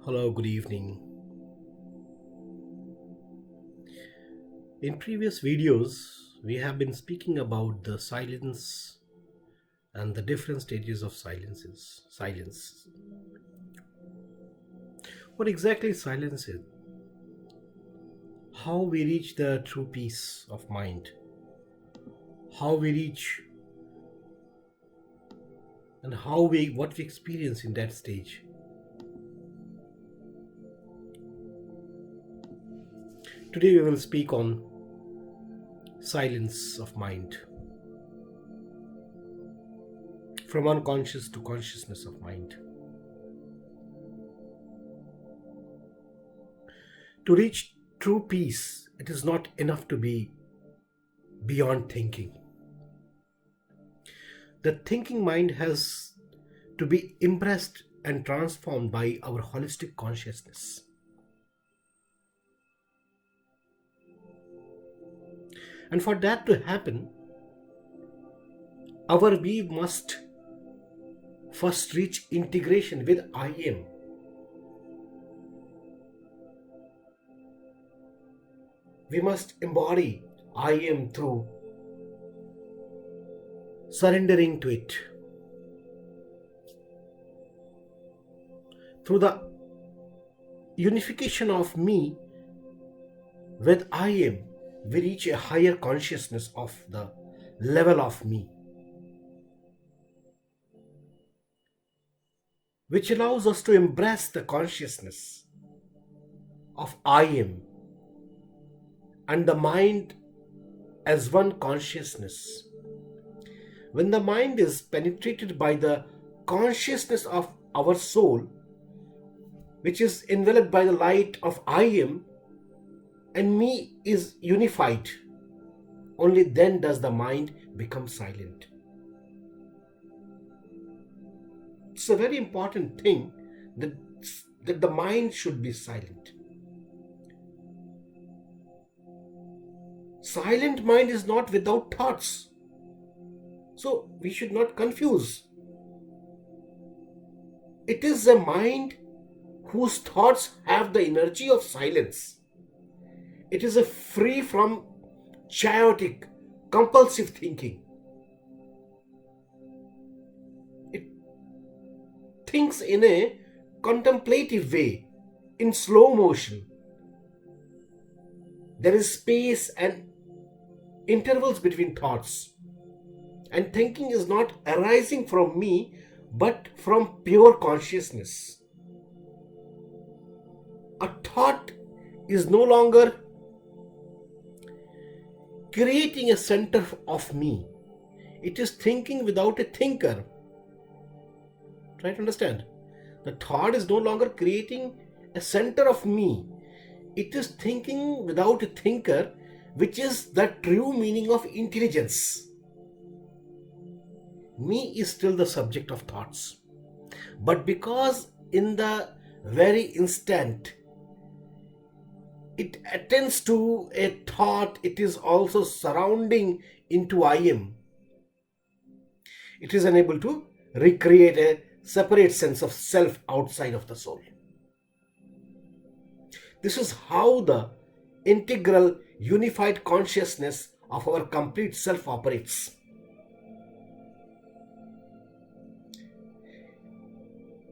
Hello, good evening. In previous videos, we have been speaking about the silence and the different stages of silence. What exactly silence is? How we reach the true peace of mind? How we reach and what we experience in that stage? Today we will speak on silence of mind, from unconscious to consciousness of mind. To reach true peace, it is not enough to be beyond thinking. The thinking mind has to be impressed and transformed by our holistic consciousness. And for that to happen, we must first reach integration with I am. We must embody I am through surrendering to it. Through the unification of me with I am, we reach a higher consciousness of the level of me, which allows us to embrace the consciousness of I am and the mind as one consciousness. When the mind is penetrated by the consciousness of our soul, which is enveloped by the light of I am, and me is unified, only then does the mind become silent. It's a very important thing that the mind should be silent. Silent mind is not without thoughts. So we should not confuse. It is a mind whose thoughts have the energy of silence. It is a free from chaotic, compulsive thinking. It thinks in a contemplative way, in slow motion. There is space and intervals between thoughts. And thinking is not arising from me, but from pure consciousness. A thought is no longer creating a center of me. It is thinking without a thinker. Try to understand. The thought is no longer creating a center of me. It is thinking without a thinker, which is the true meaning of intelligence. Me is still the subject of thoughts. But because in the very instant it attends to a thought, it is also surrounding into I am. It is unable to recreate a separate sense of self outside of the soul. This is how the integral, unified consciousness of our complete self operates.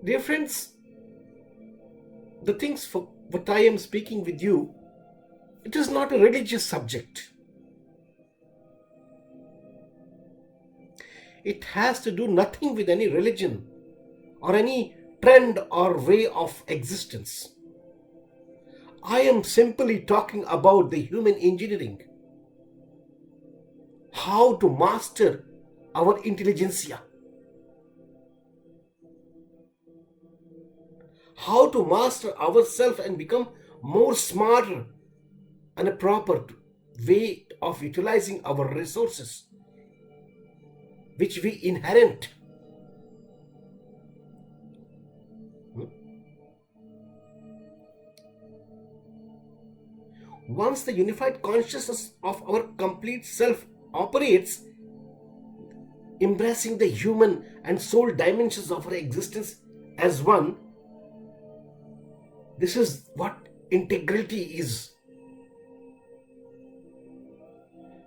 Dear friends, the things for what I am speaking with you, it is not a religious subject. It has to do nothing with any religion or any trend or way of existence. I am simply talking about the human engineering. How to master our intelligentsia. How to master ourselves and become more smarter and a proper way of utilizing our resources, which we inherit. Once the unified consciousness of our complete self operates, embracing the human and soul dimensions of our existence as one, This is what integrity is.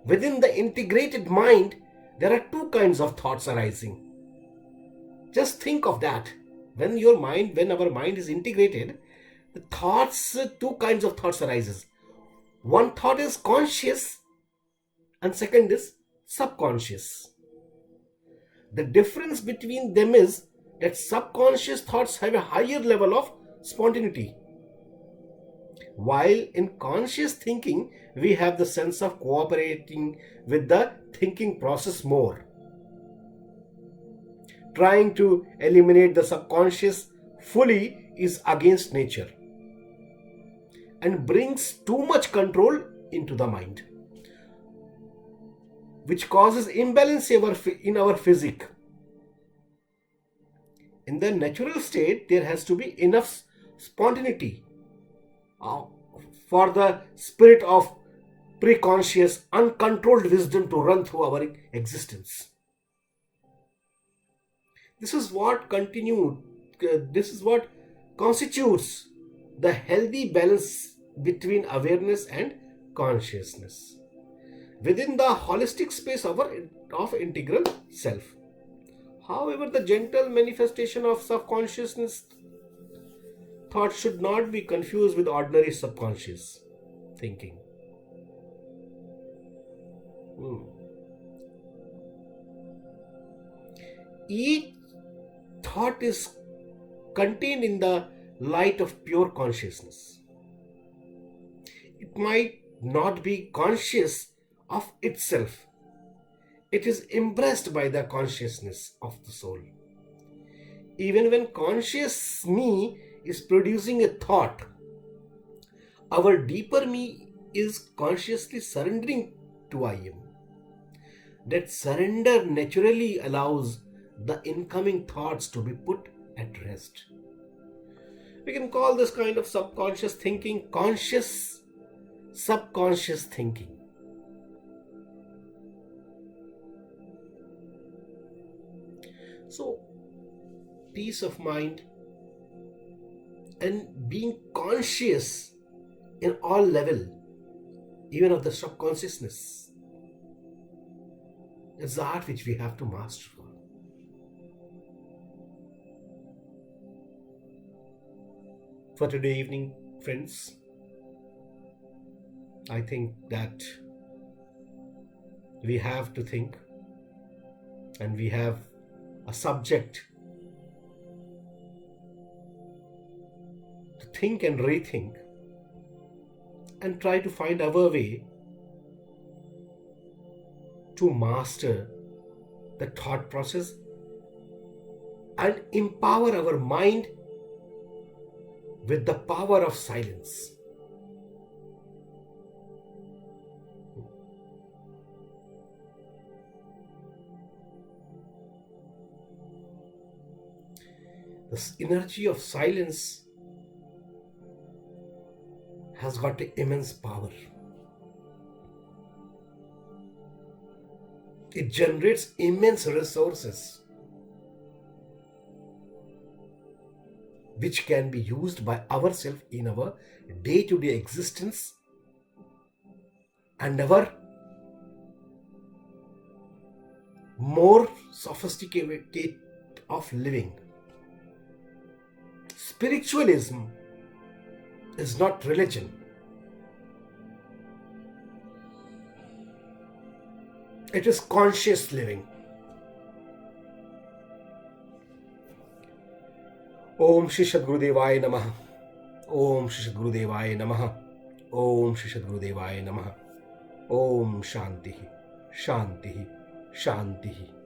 Within the integrated mind, there are two kinds of thoughts arising. Just think of that. When our mind is integrated, the thoughts, two kinds of thoughts arises. One thought is conscious and second is subconscious. The difference between them is that subconscious thoughts have a higher level of spontaneity, while in conscious thinking we have the sense of cooperating with the thinking process more. Trying to eliminate the subconscious fully is against nature and brings too much control into the mind, which causes imbalance in our physique. In the natural state, there has to be enough spontaneity for the spirit of preconscious, uncontrolled wisdom to run through our existence. This is what constitutes the healthy balance between awareness and consciousness within the holistic space of integral self. However, the gentle manifestation of subconsciousness thought should not be confused with ordinary subconscious thinking. Each thought is contained in the light of pure consciousness. It might not be conscious of itself. It is embraced by the consciousness of the soul. Even when conscious me is producing a thought, our deeper me is consciously surrendering to I am. That surrender naturally allows the incoming thoughts to be put at rest. We can call this kind of subconscious thinking conscious subconscious thinking. So, peace of mind and being conscious in all level, even of the subconsciousness, is the art which we have to master. For today evening, friends, I think that we have to think and we have a subject to think and rethink and try to find our way to master the thought process and empower our mind with the power of silence. This energy of silence has got immense power. It generates immense resources which can be used by ourselves in our day-to-day existence and our more sophisticated of living. Spiritualism is not religion. It is conscious living. Om Shri Sadgurudevaya Namaha. Om Shri Sadgurudevaya Namaha. Om Shri Sadgurudevaya Namaha. Om Shanti. Shanti. Shanti.